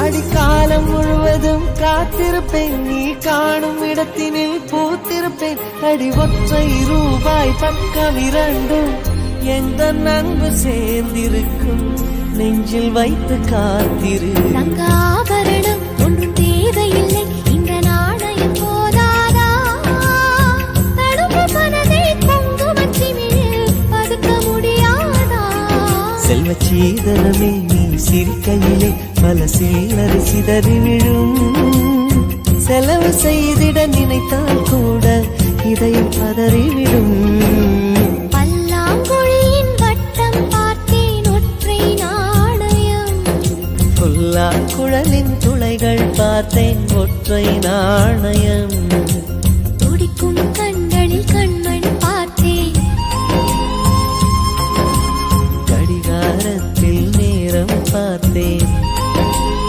அடிக்காலம் முழுவதும் காத்திருப்பேன், நீ காணும் இடத்தினில் பூத்திருப்பேன். அடி ஒற்றை ரூபாய் பக்கம் இரண்டும் எந்த அன்பு சேர்ந்திருக்கும், நெஞ்சில் வைத்து காத்திரு. தங்காபரணம் ஒன்றும் தேவையில்லை, இந்த நாணயம் போதாதா? தடுப்பு மனதை குங்குமச்சிமிழில் பதுக்க முடியாதா? செல்வ சீதனமே நீ சிரிக்கையிலே பல சில்லறை சிதறி விழும். செலவு செய்திட நினைத்தால் கூட இதயம் பதறிவிடும். பல்லாங்குழியின் வட்டம் பார்த்தேன் ஒற்றை நாணயம், குழலின் துளைகள் பார்த்தேன் ஒற்றை நாணயம். துடிக்கும் கண்களில் கண்மண் பார்த்தேன், கடிகாரத்தில் நேரம் பார்த்தேன்.